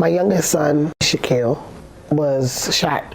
My youngest son, Shaquille, was shot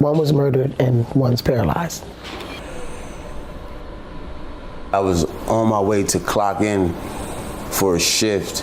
One was murdered and one's paralyzed. I was on my way to clock in for a shift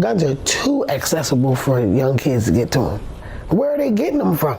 Guns are too accessible for young kids to get to them. Where are they getting them from?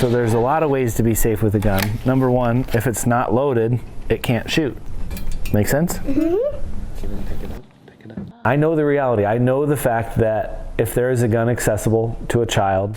So there's a lot of ways to be safe with a gun. Number one, if it's not loaded, it can't shoot. Make sense? I know the reality. I know the fact that if there is a gun accessible to a child.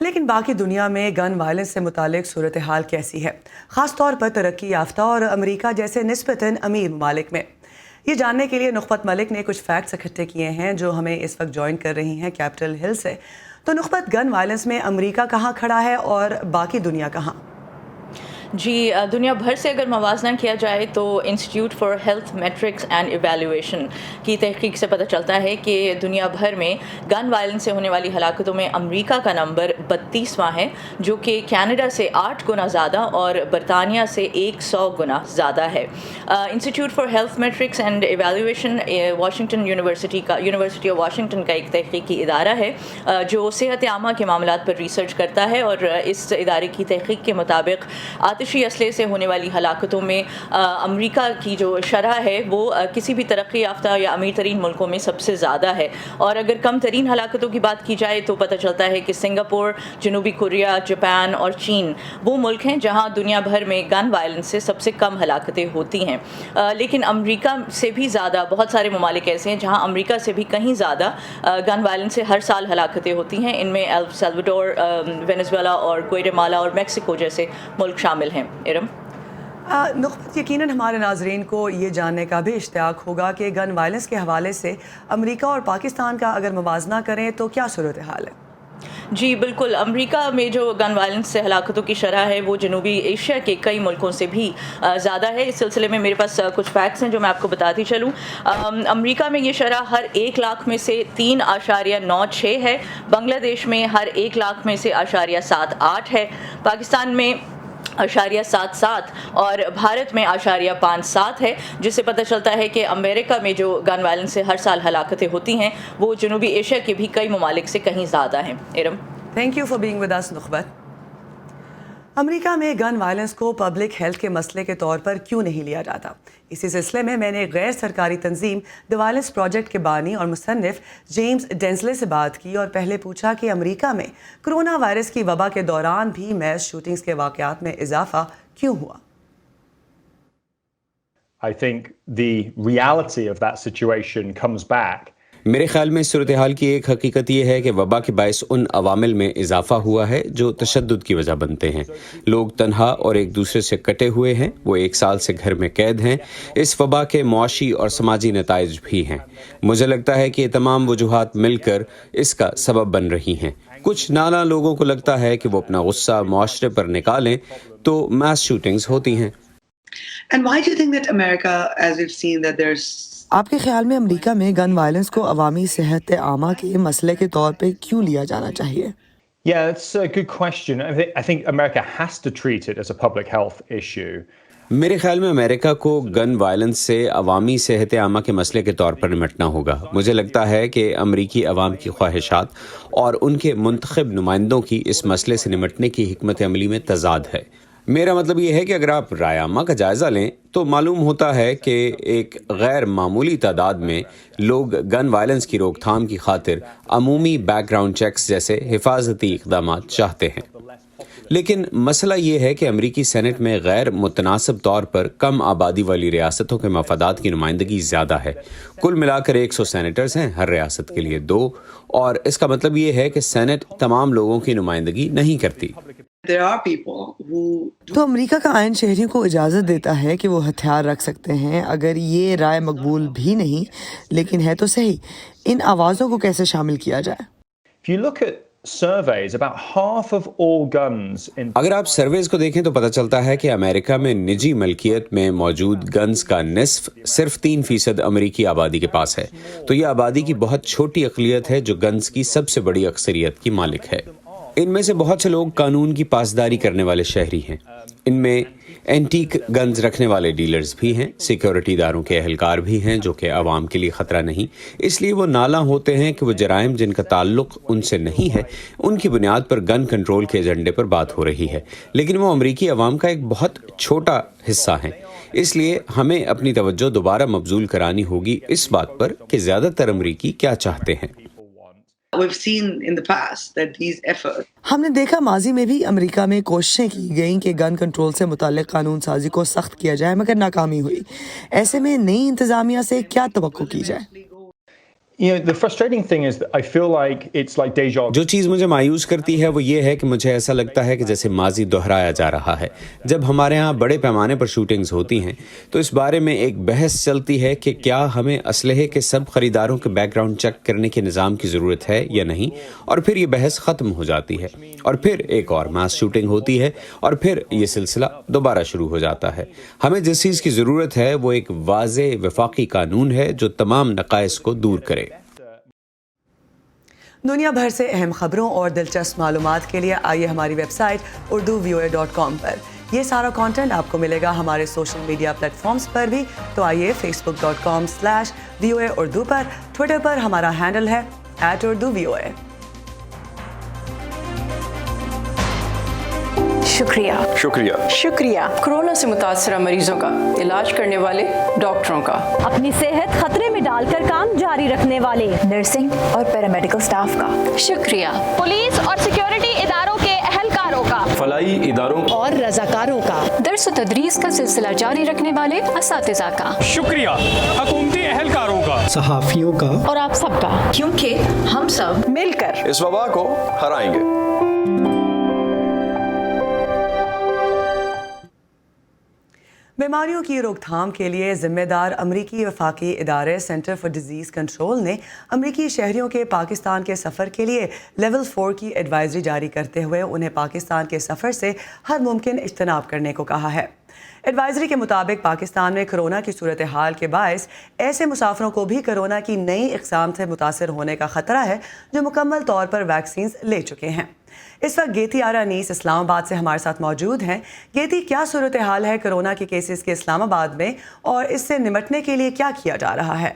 لیکن باقی دنیا میں gun violence سے متعلق صورتحال کیسی ہے، خاص طور پر ترقی یافتہ اور امریکہ جیسے نسبتاً امیر ممالک میں؟ یہ جاننے کے لیے نخبت ملک نے کچھ فیکٹس اکٹھے کیے ہیں جو ہمیں اس وقت جوائن کر رہی ہیں کیپٹل ہل سے۔ تو نخبت، گن وائلنس میں امریکہ کہاں کھڑا ہے اور باقی دنیا کہاں؟ جی، دنیا بھر سے اگر موازنہ کیا جائے تو institute for health matrix and evaluation کی تحقیق سے پتہ چلتا ہے کہ دنیا بھر میں گن وائلنس سے ہونے والی ہلاکتوں میں امریکہ کا نمبر 32واں ہے، جو کہ کینیڈا سے 8 گنا زیادہ اور برطانیہ سے 100 گنا زیادہ ہے۔ Institute for health matrix and evaluation Washington university of Washington کا ایک تحقیقی ادارہ ہے جو صحت عامہ کے معاملات پر ریسرچ کرتا ہے، اور اس ادارے کی تحقیق کے مطابق آتشی اسلحے سے ہونے والی ہلاکتوں میں امریکہ کی جو شرح ہے وہ کسی بھی ترقی یافتہ یا امیر ترین ملکوں میں سب سے زیادہ ہے۔ اور اگر کم ترین ہلاکتوں کی بات کی جائے تو پتہ چلتا ہے کہ سنگاپور، جنوبی کوریا، جاپان اور چین وہ ملک ہیں جہاں دنیا بھر میں گن وائلنس سے سب سے کم ہلاکتیں ہوتی ہیں۔ لیکن امریکہ سے بھی زیادہ بہت سارے ممالک ایسے ہیں جہاں امریکہ سے بھی کہیں زیادہ گن وائلنس سے ہر سال ہلاکتیں ہوتی ہیں۔ ان میں ایل سیلوڈور، وینزویلا اور گوئٹمالا اور میکسیکو جیسے ملک شامل ہیں۔ ارم، نخبت، یقیناً ہمارے ناظرین کو یہ جاننے کا بھی اشتیاق ہوگا کہ گن وائلنس کے حوالے سے امریکہ اور پاکستان کا اگر موازنہ کریں تو کیا صورتحال ہے؟ جی بالکل، امریکہ میں جو گن وائلنس سے ہلاکتوں کی شرح ہے وہ جنوبی ایشیا کے کئی ملکوں سے بھی زیادہ ہے۔ اس سلسلے میں میرے پاس کچھ فیکٹس ہیں جو میں آپ کو بتاتی چلوں۔ امریکہ میں یہ شرح ہر 1 لاکھ میں سے 3.96 ہے، بنگلہ دیش میں ہر 1 لاکھ میں سے 0.78 ہے، پاکستان میں 0.77 اور بھارت میں 0.57 ہے، جس سے پتہ چلتا ہے کہ امریکہ میں جو گن وائلنس سے ہر سال ہلاکتیں ہوتی ہیں وہ جنوبی ایشیا کے بھی کئی ممالک سے کہیں زیادہ ہیں۔ Iram, thank you for being with us نخبت۔ امریکہ میں گن وائلنس کو پبلک ہیلتھ کے مسئلے کے طور پر کیوں نہیں لیا جاتا؟ اسی سلسلے میں نے غیر سرکاری تنظیم دی وائلنس پروجیکٹ کے بانی اور مصنف جیمز ڈینزلے سے بات کی اور پہلے پوچھا کہ امریکہ میں کرونا وائرس کی وبا کے دوران بھی میس شوٹنگز کے واقعات میں اضافہ کیوں ہوا؟ I think the reality of that situation comes back. میرے خیال میں صورتحال کی ایک حقیقت یہ ہے کہ وبا کے باعث ان عوامل میں اضافہ ہوا ہے جو تشدد کی وجہ بنتے ہیں۔ لوگ تنہا اور ایک دوسرے سے کٹے ہوئے ہیں، وہ 1 سال سے گھر میں قید ہیں۔ اس وبا کے معاشی اور سماجی نتائج بھی ہیں۔ مجھے لگتا ہے کہ یہ تمام وجوہات مل کر اس کا سبب بن رہی ہیں۔ کچھ نانا لوگوں کو لگتا ہے کہ وہ اپنا غصہ معاشرے پر نکالیں تو میس شوٹنگز ہوتی ہیں۔ And why do you think that America, as we've seen, that there's آپ کے خیال میں امریکہ میں گن وائلنس کو عوامی صحت عامہ کے مسئلے کے طور پہ کیوں لیا جانا چاہیے؟ Yeah, that's a good question. I think America has to treat it as a public health issue. میرے خیال میں امریکہ کو گن وائلنس سے عوامی صحت عامہ کے مسئلے کے طور پر نمٹنا ہوگا۔ مجھے لگتا ہے کہ امریکی عوام کی خواہشات اور ان کے منتخب نمائندوں کی اس مسئلے سے نمٹنے کی حکمت عملی میں تضاد ہے۔ میرا مطلب یہ ہے کہ اگر آپ رائے عامہ کا جائزہ لیں تو معلوم ہوتا ہے کہ ایک غیر معمولی تعداد میں لوگ گن وائلنس کی روک تھام کی خاطر عمومی بیک گراؤنڈ چیکس جیسے حفاظتی اقدامات چاہتے ہیں۔ لیکن مسئلہ یہ ہے کہ امریکی سینٹ میں غیر متناسب طور پر کم آبادی والی ریاستوں کے مفادات کی نمائندگی زیادہ ہے۔ کل ملا کر 100 سینیٹرز ہیں، ہر ریاست کے لیے 2، اور اس کا مطلب یہ ہے کہ سینٹ تمام لوگوں کی نمائندگی نہیں کرتی۔ there are people who تو امریکہ کا آئین شہریوں کو اجازت دیتا ہے کہ وہ ہتھیار رکھ سکتے ہیں، اگر یہ رائے مقبول بھی نہیں لیکن ہے تو صحیح، ان آوازوں کو کیسے شامل کیا جائے؟ If you look at surveys, about half of all guns in اگر آپ سرویز کو دیکھیں تو پتہ چلتا ہے کہ امریکہ میں نجی ملکیت میں موجود گنز کا نصف صرف 3% امریکی آبادی کے پاس ہے۔ تو یہ آبادی کی بہت چھوٹی اقلیت ہے جو گنز کی سب سے بڑی اکثریت کی مالک ہے۔ ان میں سے بہت سے لوگ قانون کی پاسداری کرنے والے شہری ہیں۔ ان میں اینٹیک گنز رکھنے والے ڈیلرز بھی ہیں، سیکیورٹی اداروں کے اہلکار بھی ہیں جو کہ عوام کے لیے خطرہ نہیں، اس لیے وہ نالاں ہوتے ہیں کہ وہ جرائم جن کا تعلق ان سے نہیں ہے ان کی بنیاد پر گن کنٹرول کے ایجنڈے پر بات ہو رہی ہے، لیکن وہ امریکی عوام کا ایک بہت چھوٹا حصہ ہیں۔ اس لیے ہمیں اپنی توجہ دوبارہ مبذول کرانی ہوگی اس بات پر کہ زیادہ تر امریکی کیا چاہتے ہیں۔ we've seen in the past that these efforts ہم نے دیکھا ماضی میں بھی امریکہ میں کوششیں کی گئیں کہ گن کنٹرول سے متعلق قانون سازی کو سخت کیا جائے، مگر ناکامی ہوئی۔ ایسے میں نئی انتظامیہ سے کیا توقع کی جائے؟ You know, the frustrating thing is that I feel like it's like deja vu. جو چیز مجھے مایوس کرتی ہے وہ یہ ہے کہ مجھے ایسا لگتا ہے کہ جیسے ماضی دہرایا جا رہا ہے. جب ہمارے ہاں بڑے پیمانے پر شوٹنگز ہوتی ہیں تو اس بارے میں ایک بحث چلتی ہے کہ کیا ہمیں اسلحے کے سب خریداروں کے بیک گراؤنڈ چیک کرنے کے نظام کی ضرورت ہے یا نہیں, اور پھر یہ بحث ختم ہو جاتی ہے اور پھر ایک اور ماس شوٹنگ ہوتی ہے اور پھر یہ سلسلہ دوبارہ شروع ہو جاتا ہے. ہمیں جس چیز کی ضرورت ہے وہ ایک واضح وفاقی قانون ہے جو تمام نقائص کو دور کرے. دنیا بھر سے اہم خبروں اور دلچسپ معلومات کے لیے آئیے ہماری ویب سائٹ urduvoa.com پر. یہ سارا کانٹینٹ آپ کو ملے گا ہمارے سوشل میڈیا پلیٹ فارمز پر بھی, تو آئیے facebook.com/VOA اردو پر, ٹویٹر پر ہمارا ہینڈل ہے @urduvoa. شکریہ. کورونا سے متاثرہ مریضوں کا علاج کرنے والے ڈاکٹروں کا, اپنی صحت خطرے میں ڈال کر کام جاری رکھنے والے نرسنگ اور پیرامیڈیکل سٹاف کا. شکریہ. پولیس اور سیکیورٹی اداروں کے اہلکاروں کا, فلاحی اداروں اور رضاکاروں کا, درس و تدریس کا سلسلہ جاری رکھنے والے اساتذہ کا. شکریہ. حکومتی اہلکاروں کا, صحافیوں کا, اور آپ سب کا, کیونکہ ہم سب مل کر اس وبا کو ہرائیں گے. بیماریوں کی روک تھام کے لیے ذمہ دار امریکی وفاقی ادارے سینٹر فار ڈیزیز کنٹرول نے امریکی شہریوں کے پاکستان کے سفر کے لیے لیول 4 کی ایڈوائزری جاری کرتے ہوئے انہیں پاکستان کے سفر سے ہر ممکن اجتناب کرنے کو کہا ہے. ایڈوائزری کے مطابق پاکستان میں کرونا کی صورتحال کے باعث ایسے مسافروں کو بھی کرونا کی نئی اقسام سے متاثر ہونے کا خطرہ ہے جو مکمل طور پر ویکسینز لے چکے ہیں. اس وقت گیتی آرا انیس اسلام آباد سے ہمارے ساتھ موجود ہیں. گیتی, کیا صورتحال ہے کرونا کے کیسز کے اسلام آباد میں, اور اس سے نمٹنے کے لیے کیا کیا جا رہا ہے؟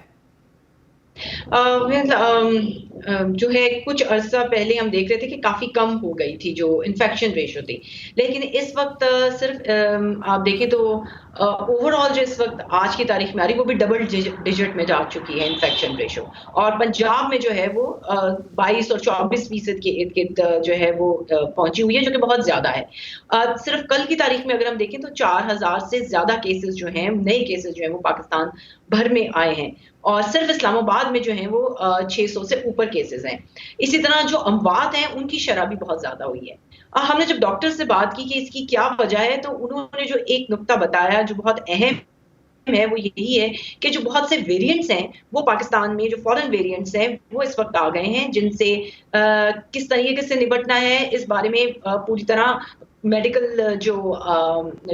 جو ہے کچھ عرصہ پہلے ہم دیکھ رہے تھے کہ کافی کم ہو گئی تھی جو انفیکشن ریشو تھی, لیکن اس وقت صرف آپ دیکھیں تو اوور آل جو اس وقت آج کی تاریخ میں آ رہی وہ بھی ڈبل ڈیجٹ میں جا چکی ہے انفیکشن ریشو, اور پنجاب میں جو ہے وہ 22 اور 24% کے ارد گرد جو ہے وہ پہنچی ہوئی ہے, جو کہ بہت زیادہ ہے. صرف کل کی تاریخ میں اگر ہم دیکھیں تو 4000 سے زیادہ کیسز جو ہیں, نئے کیسز جو ہیں وہ پاکستان بھر میں آئے ہیں, اور صرف اسلام آباد میں جو ہیں وہ 600 سے اوپر کیسز ہیں. اسی طرح جو اموات ہیں ان کی شرح بھی بہت زیادہ ہوئی ہے. ہم نے جب ڈاکٹر سے بات کی کہ اس کی کیا وجہ ہے, تو انہوں نے جو ایک نقطہ بتایا جو بہت اہم ہے وہ یہی ہے کہ جو بہت سے ویریئنٹس ہیں وہ پاکستان میں, جو فورن ویریئنٹس ہیں وہ اس وقت آ گئے ہیں, جن سے کس طریقے سے نپٹنا ہے اس بارے میں پوری طرح میڈیکل جو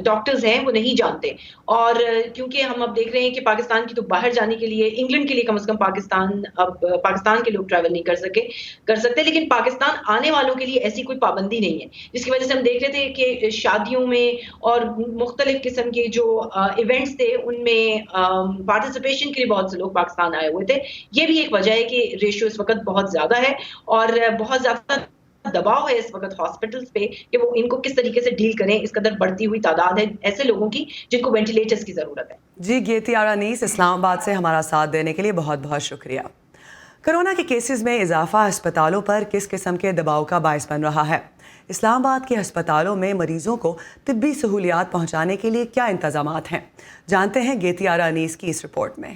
ڈاکٹرز ہیں وہ نہیں جانتے. اور کیونکہ ہم اب دیکھ رہے ہیں کہ پاکستان کی تو باہر جانے کے لیے, انگلینڈ کے لیے کم از کم پاکستان کے لوگ ٹریول نہیں کر سکتے, لیکن پاکستان آنے والوں کے لیے ایسی کوئی پابندی نہیں ہے, جس کی وجہ سے ہم دیکھ رہے تھے کہ شادیوں میں اور مختلف قسم کے جو ایونٹس تھے ان میں پارٹیسپیشن کے لیے بہت سے لوگ پاکستان آئے ہوئے تھے. یہ بھی ایک وجہ ہے کہ ریشو اس وقت بہت زیادہ ہے, اور بہت زیادہ دباؤ ہے اس وقت ہاسپٹلز پہ کہ وہ ان کو کس طریقے سے ڈیل کریں. اس قدر بڑھتی ہوئی تعداد ہے ایسے لوگوں کی جن کو وینٹیلیٹرز کی ضرورت ہے. جی, گیتی آرا انیس اسلام آباد سے ہمارا ساتھ دینے کے لیے بہت بہت شکریہ. کرونا کے کیسز میں اضافہ ہسپتالوں پر کس قسم کے دباؤ کا باعث بن رہا ہے؟ اسلام آباد کے ہسپتالوں میں مریضوں کو طبی سہولیات پہنچانے کے لیے کیا انتظامات ہیں؟ جانتے ہیں گیتی آرا انیس کی اس رپورٹ میں.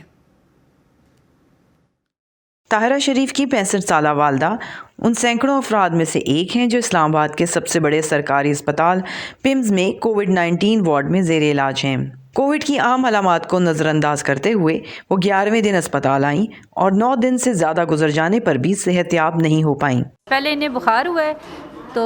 طاہرہ شریف کی 65 سالہ والدہ ان سینکڑوں افراد میں سے ایک ہیں جو اسلام آباد کے سب سے بڑے سرکاری اسپتال پمز میں کووڈ-19 وارڈ میں زیر علاج ہیں. کووڈ کی عام علامات کو نظر انداز کرتے ہوئے وہ 11ویں دن اسپتال آئیں اور 9 دن سے زیادہ گزر جانے پر بھی صحت یاب نہیں ہو پائیں. پہلے انہیں بخار ہوا ہے تو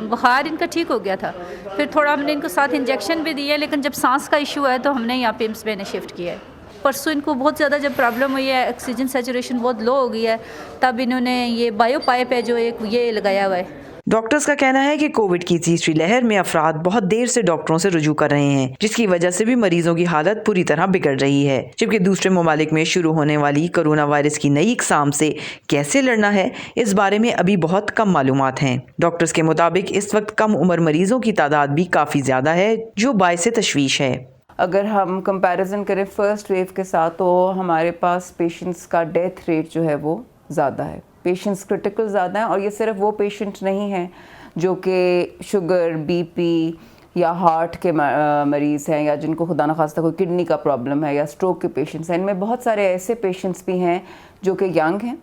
بخار ان کا ٹھیک ہو گیا تھا, پھر تھوڑا ہم نے ان کو ساتھ انجیکشن بھی دیے, لیکن جب سانس کا ایشو ہے تو ہم نے یہاں پمز میں انہیں شفٹ کیا ہے. پرسوں ان کو بہت زیادہ جب پرابلم ہوئی ہے, آکسیجن سیچوریشن بہت لو ہو گئی ہے, تب انہوں نے یہ بایو پائپ ہے جو ایک یہ لگایا ہوا ہے. ڈاکٹرز کا کہنا ہے کہ کووڈ کی تیسری لہر میں افراد بہت دیر سے ڈاکٹروں سے رجوع کر رہے ہیں, جس کی وجہ سے بھی مریضوں کی حالت پوری طرح بگڑ رہی ہے. جبکہ دوسرے ممالک میں شروع ہونے والی کرونا وائرس کی نئی اقسام سے کیسے لڑنا ہے, اس بارے میں ابھی بہت کم معلومات ہیں. ڈاکٹرز کے مطابق اس وقت کم عمر مریضوں کی تعداد بھی کافی زیادہ ہے, جو باعث تشویش ہے. اگر ہم کمپیریزن کریں فرسٹ ویو کے ساتھ تو ہمارے پاس پیشنٹس کا ڈیتھ ریٹ جو ہے وہ زیادہ ہے, پیشنٹس کرٹیکل زیادہ ہیں, اور یہ صرف وہ پیشنٹ نہیں ہیں جو کہ شوگر, بی پی یا ہارٹ کے مریض ہیں یا جن کو خدا نخواستہ کوئی کڈنی کا پرابلم ہے یا اسٹروک کے پیشنٹس ہیں. ان میں بہت سارے ایسے پیشنٹس بھی ہیں جو کہ ینگ ہیں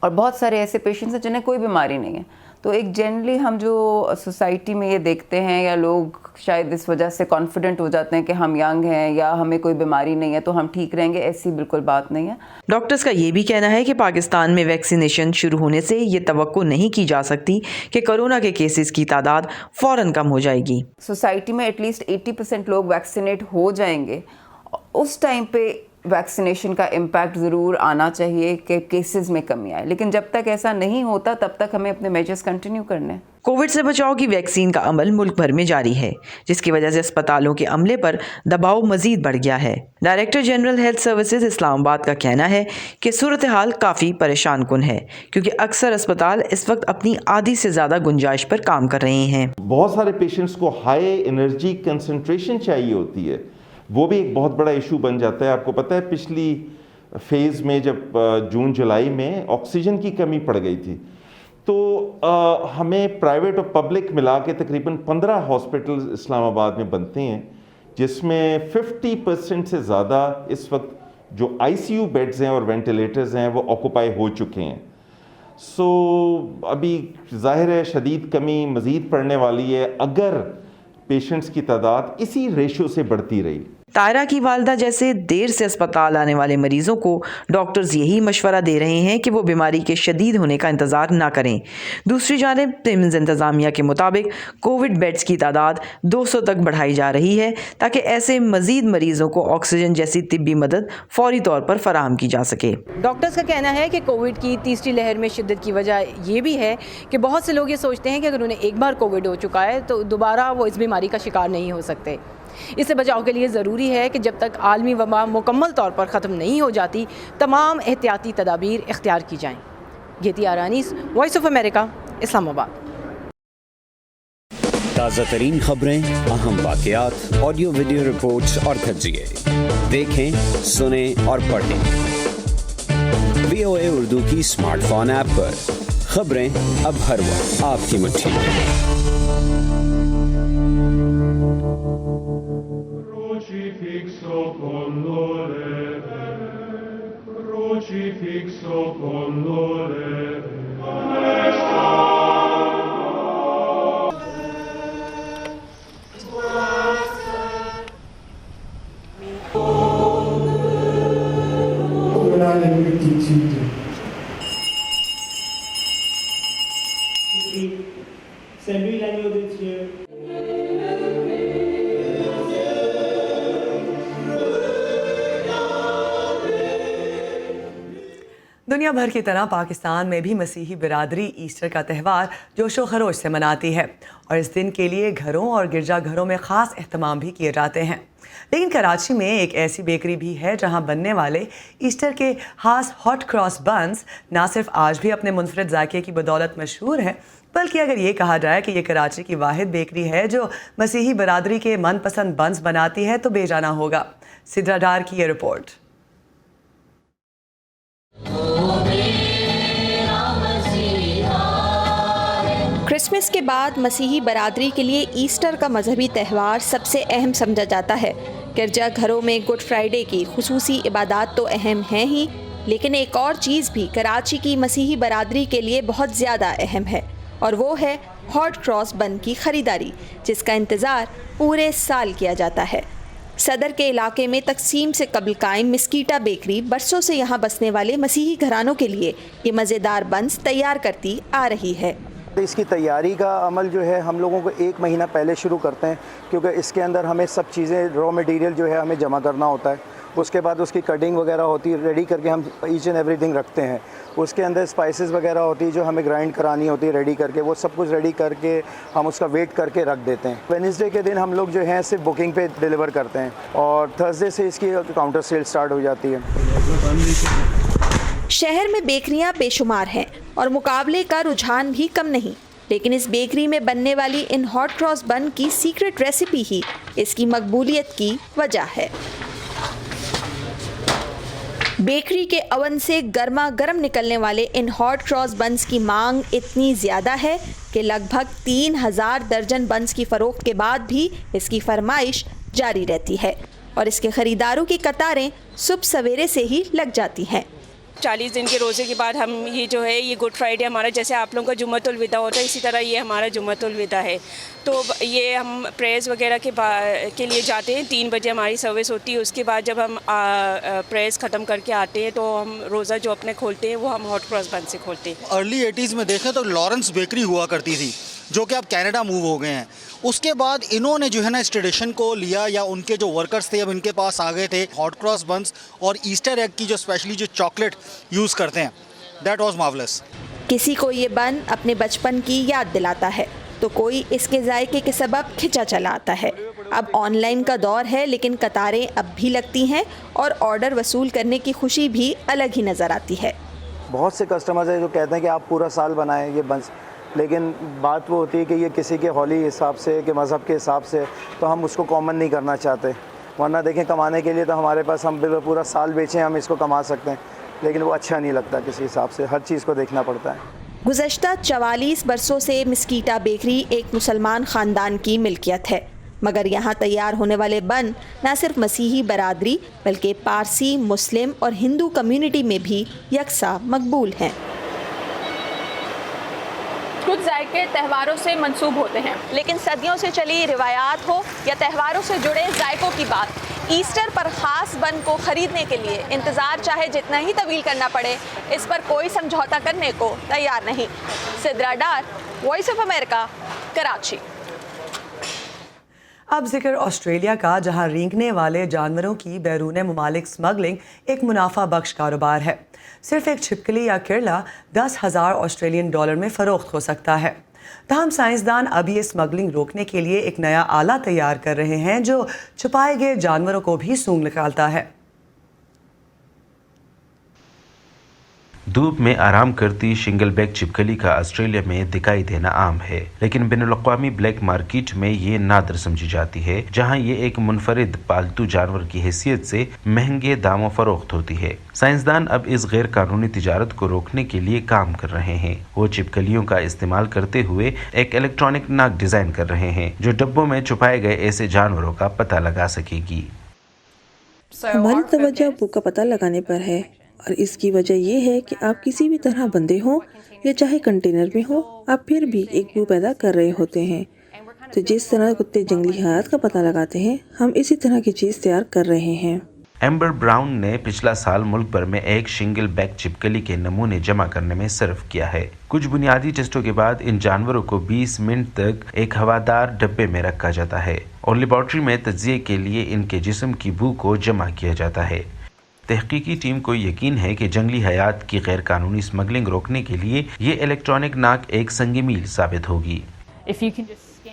اور بہت سارے ایسے پیشنٹس ہیں جنہیں کوئی بیماری نہیں ہے. تو ایک جنرلی ہم جو سوسائٹی میں یہ دیکھتے ہیں یا لوگ شاید اس وجہ سے کانفیڈنٹ ہو جاتے ہیں کہ ہم ینگ ہیں یا ہمیں کوئی بیماری نہیں ہے تو ہم ٹھیک رہیں گے, ایسی بالکل بات نہیں ہے. ڈاکٹرز کا یہ بھی کہنا ہے کہ پاکستان میں ویکسینیشن شروع ہونے سے یہ توقع نہیں کی جا سکتی کہ کرونا کے کیسز کی تعداد فوراً کم ہو جائے گی. سوسائٹی میں ایٹ لیسٹ 80% لوگ ویکسینیٹ ہو جائیں گے, اس ٹائم پہ ویکسینیشن کا امپیکٹ ضرور آنا چاہیے کہ کیسز میں کمی آئے, لیکن جب تک ایسا نہیں ہوتا تب تک ہمیں اپنے میجرز کنٹینیو کرنے ہیں. کووڈ سے بچاؤ کی ویکسین کا عمل ملک بھر میں جاری ہے, جس کی وجہ سے اسپتالوں کے عملے پر دباؤ مزید بڑھ گیا ہے. ڈائریکٹر جنرل ہیلتھ سروسز اسلام آباد کا کہنا ہے کہ صورتحال کافی پریشان کن ہے, کیونکہ اکثر اسپتال اس وقت اپنی آدھی سے زیادہ گنجائش پر کام کر رہے ہیں. بہت سارے پیشنٹس کو ہائی انرجی کنسنٹریشن چاہیے ہوتی ہے, وہ بھی ایک بہت بڑا ایشو بن جاتا ہے. آپ کو پتہ ہے پچھلی فیز میں جب جون جولائی میں آکسیجن کی کمی پڑ گئی تھی تو ہمیں پرائیویٹ اور پبلک ملا کے تقریباً 15 ہاسپٹل اسلام آباد میں بنتے ہیں, جس میں 50% سے زیادہ اس وقت جو آئی سی یو بیڈز ہیں اور وینٹیلیٹرز ہیں وہ آکوپائی ہو چکے ہیں. سو ابھی ظاہر ہے شدید کمی مزید پڑنے والی ہے اگر پیشنٹس کی تعداد اسی ریشو سے بڑھتی رہی. طائرہ کی والدہ جیسے دیر سے اسپتال آنے والے مریضوں کو ڈاکٹرز یہی مشورہ دے رہے ہیں کہ وہ بیماری کے شدید ہونے کا انتظار نہ کریں. دوسری جانب تیمز انتظامیہ کے مطابق کووڈ بیڈز کی تعداد 200 تک بڑھائی جا رہی ہے تاکہ ایسے مزید مریضوں کو آکسیجن جیسی طبی مدد فوری طور پر فراہم کی جا سکے. ڈاکٹرز کا کہنا ہے کہ کووڈ کی تیسری لہر میں شدت کی وجہ یہ بھی ہے کہ بہت سے لوگ یہ سوچتے ہیں کہ اگر انہیں ایک بار کووڈ ہو چکا ہے تو دوبارہ وہ اس بیماری کا شکار نہیں ہو سکتے. اس سے بچاؤ کے لیے ضروری ہے کہ جب تک عالمی وبا مکمل طور پر ختم نہیں ہو جاتی تمام احتیاطی تدابیر اختیار کی جائیں. گیتی آرانیس, وائس آف امریکہ, اسلام آباد. تازہ ترین خبریں, اہم واقعات, آڈیو ویڈیو رپورٹس اور تجزیے دیکھیں, سنیں اور پڑھیں VOA اردو کی اسمارٹ فون ایپ پر. خبریں اب ہر وقت آپ کی مٹھی میں. دنیا بھر کی طرح پاکستان میں بھی مسیحی برادری ایسٹر کا تہوار جوش و خروش سے مناتی ہے اور اس دن کے لیے گھروں اور گرجا گھروں میں خاص اہتمام بھی کیے جاتے ہیں. لیکن کراچی میں ایک ایسی بیکری بھی ہے جہاں بننے والے ایسٹر کے خاص ہاٹ کراس بنز نہ صرف آج بھی اپنے منفرد ذائقے کی بدولت مشہور ہیں بلکہ اگر یہ کہا جائے کہ یہ کراچی کی واحد بیکری ہے جو مسیحی برادری کے من پسند بنز بناتی ہے تو بے جانا ہوگا. سدرا ڈار کی یہ رپورٹ. کرسمس کے بعد مسیحی برادری کے لیے ایسٹر کا مذہبی تہوار سب سے اہم سمجھا جاتا ہے. گرجا گھروں میں گڈ فرائیڈے کی خصوصی عبادات تو اہم ہیں ہی, لیکن ایک اور چیز بھی کراچی کی مسیحی برادری کے لیے بہت زیادہ اہم ہے اور وہ ہے ہاٹ کراس بن کی خریداری, جس کا انتظار پورے سال کیا جاتا ہے. صدر کے علاقے میں تقسیم سے قبل قائم مسکیٹا بیکری برسوں سے یہاں بسنے والے مسیحی گھرانوں کے لیے یہ مزیدار بنز تیار کرتی آ رہی ہے. اس کی تیاری کا عمل جو ہے ہم لوگوں کو 1 مہینہ پہلے شروع کرتے ہیں, کیونکہ اس کے اندر ہمیں سب چیزیں را مٹیریل جو ہے ہمیں جمع کرنا ہوتا ہے. اس کے بعد اس کی کٹنگ وغیرہ ہوتی ہے, ریڈی کر کے ہم ایچ اینڈ ایوری تھنگ رکھتے ہیں. اس کے اندر اسپائسز وغیرہ ہوتی ہے جو ہمیں گرائنڈ کرانی ہوتی ہے ریڈی کر کے, وہ سب کچھ ریڈی کر کے ہم اس کا ویٹ کر کے رکھ دیتے ہیں. وینسڈے کے دن ہم لوگ جو ہیں صرف بکنگ پہ ڈیلیور کرتے ہیں اور تھرسڈے سے اس کی کاؤنٹر سیل سٹارٹ ہو جاتی ہے. شہر میں بیکریاں بے شمار ہیں اور مقابلے کا رجحان بھی کم نہیں, لیکن اس بیکری میں بننے والی ان ہاٹ کراس بن کی سیکرٹ ریسیپی ہی اس کی مقبولیت کی وجہ ہے. بیکری کے اوون سے گرما گرم نکلنے والے ان ہاٹ کراس بنز کی مانگ اتنی زیادہ ہے کہ لگ بھگ 3000 درجن بنز کی فروخت کے بعد بھی اس کی فرمائش جاری رہتی ہے اور اس کے خریداروں کی قطاریں صبح سویرے سے ہی لگ جاتی ہیں۔ 40 دن کے روزے کے بعد ہم یہ جو ہے یہ گڈ فرائیڈے ہمارا جیسے آپ لوگوں کا جمعۃ الوداع ہوتا ہے اسی طرح یہ ہمارا جمعۃ الوداع ہے، تو یہ ہم پریئرز وغیرہ کے لیے جاتے ہیں، 3 بجے ہماری سروس ہوتی ہے، اس کے بعد جب ہم پریئرز ختم کر کے آتے ہیں تو ہم روزہ جو اپنے کھولتے ہیں وہ ہم ہاٹ کراس بن سے کھولتے ہیں۔ ارلی 80s میں دیکھیں تو لارنس بیکری ہوا کرتی تھی جو کہ اب کینیڈا موو ہو گئے ہیں، اس کے بعد انہوں نے جو ہے نا اس ٹریڈیشن کو لیا، یا ان کے جو ورکرز تھے اب ان کے پاس آ گئے تھے ہاٹ کراس بنس اور ایسٹر ایگ کی جو اسپیشلی جو چاکلیٹ یوز کرتے ہیں، دیٹ واز مارولس۔ کسی کو یہ بن اپنے بچپن کی یاد دلاتا ہے تو کوئی اس کے ذائقے کے سبب کھچا چلا آتا ہے۔ اب آن لائن کا دور ہے لیکن قطاریں اب بھی لگتی ہیں اور آرڈر وصول کرنے کی خوشی بھی الگ ہی نظر آتی ہے۔ بہت سے کسٹمرز ہیں جو کہتے ہیں کہ آپ پورا سال بنائیں یہ بنس، لیکن بات وہ ہوتی ہے کہ یہ کسی کے ہولی حساب سے کہ مذہب کے حساب سے، تو ہم اس کو کامن نہیں کرنا چاہتے، ورنہ دیکھیں کمانے کے لیے تو ہمارے پاس ہم پورا سال بیچیں ہم اس کو کما سکتے ہیں، لیکن وہ اچھا نہیں لگتا کسی حساب سے، ہر چیز کو دیکھنا پڑتا ہے۔ گزشتہ 44 برسوں سے مسکیٹا بیکری ایک مسلمان خاندان کی ملکیت ہے، مگر یہاں تیار ہونے والے بن نہ صرف مسیحی برادری بلکہ پارسی، مسلم اور ہندو کمیونٹی میں بھی یکساں مقبول ہیں۔ کچھ ذائقے تہواروں سے منسوب ہوتے ہیں، لیکن صدیوں سے چلی روایات ہو یا تہواروں سے جڑے ذائقوں کی بات، ایسٹر پر خاص بن کو خریدنے کے لیے انتظار چاہے جتنا ہی طویل کرنا پڑے، اس پر کوئی سمجھوتا کرنے کو تیار نہیں۔ Sidra Dar, voice of America, Karachi. اب ذکر آسٹریلیا کا، جہاں رینگنے والے جانوروں کی بیرون ممالک سمگلنگ ایک منافع بخش کاروبار ہے۔ صرف ایک چھپکلی یا کرلا 10,000 آسٹریلین ڈالر میں فروخت ہو سکتا ہے۔ تاہم سائنسدان اب یہ اسمگلنگ روکنے کے لیے ایک نیا آلہ تیار کر رہے ہیں جو چھپائے گئے جانوروں کو بھی سونگھ نکالتا ہے۔ دھوپ میں آرام کرتی شنگل بیک چھپکلی کا آسٹریلیا میں دکھائی دینا عام ہے، لیکن بین الاقوامی بلیک مارکیٹ میں یہ نادر سمجھی جاتی ہے، جہاں یہ ایک منفرد پالتو جانور کی حیثیت سے مہنگے داموں فروخت ہوتی ہے۔ سائنسدان اب اس غیر قانونی تجارت کو روکنے کے لیے کام کر رہے ہیں۔ وہ چھپکلیوں کا استعمال کرتے ہوئے ایک الیکٹرانک ناک ڈیزائن کر رہے ہیں جو ڈبوں میں چھپائے گئے ایسے جانوروں کا پتہ لگا سکے گی۔ ہماری توجہ بو کا پتہ لگانے پر ہے، اور اس کی وجہ یہ ہے کہ آپ کسی بھی طرح بندے ہوں یا چاہے کنٹینر میں ہوں، آپ پھر بھی ایک بو پیدا کر رہے ہوتے ہیں۔ تو جس طرح کتے جنگلی حیات کا پتہ لگاتے ہیں، ہم اسی طرح کی چیز تیار کر رہے ہیں۔ ایمبر براؤن نے پچھلا سال ملک بھر میں ایک شنگل بیک چھپکلی کے نمونے جمع کرنے میں صرف کیا ہے۔ کچھ بنیادی ٹیسٹوں کے بعد ان جانوروں کو 20 منٹ تک ایک ہوادار ڈبے میں رکھا جاتا ہے اور لیبارٹری میں تجزیے کے لیے ان کے جسم کی بو کو جمع کیا جاتا ہے۔ تحقیقی ٹیم کو یقین ہے کہ جنگلی حیات کی غیر قانونی اسمگلنگ روکنے کے لیے یہ الیکٹرانک ناک ایک سنگ میل ثابت ہوگی۔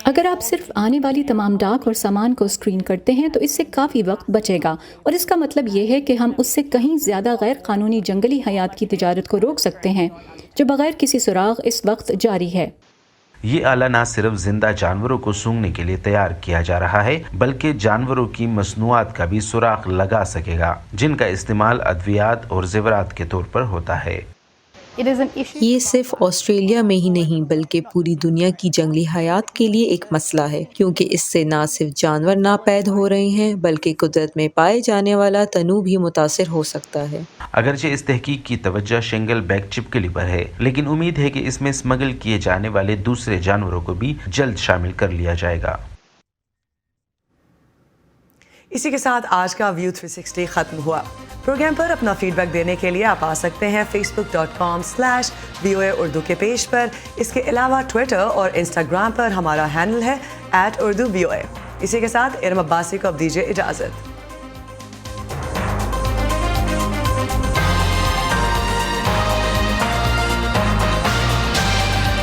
اگر آپ صرف آنے والی تمام ڈاک اور سامان کو اسکرین کرتے ہیں تو اس سے کافی وقت بچے گا، اور اس کا مطلب یہ ہے کہ ہم اس سے کہیں زیادہ غیر قانونی جنگلی حیات کی تجارت کو روک سکتے ہیں جو بغیر کسی سراغ اس وقت جاری ہے۔ یہ آلہ نہ صرف زندہ جانوروں کو سونگھنے کے لیے تیار کیا جا رہا ہے بلکہ جانوروں کی مصنوعات کا بھی سوراخ لگا سکے گا جن کا استعمال ادویات اور زیورات کے طور پر ہوتا ہے۔ یہ صرف آسٹریلیا میں ہی نہیں بلکہ پوری دنیا کی جنگلی حیات کے لیے ایک مسئلہ ہے، کیونکہ اس سے نہ صرف جانور ناپید ہو رہے ہیں بلکہ قدرت میں پائے جانے والا تنوع بھی متاثر ہو سکتا ہے۔ اگرچہ اس تحقیق کی توجہ شنگل بیک چھپکلی پر ہے، لیکن امید ہے کہ اس میں اسمگل کیے جانے والے دوسرے جانوروں کو بھی جلد شامل کر لیا جائے گا۔ اسی کے ساتھ آج کا ویو 360 ختم ہوا۔ پروگرام پر اپنا فیڈ بیک دینے کے لیے آپ آ سکتے ہیں facebook.com/VOA اردو کے پیج پر۔ اس کے علاوہ ٹویٹر اور انسٹاگرام پر ہمارا ہینڈل ہے @UrduVOA۔ اسی کے ساتھ ارم عباسی کو اب دیجیے اجازت۔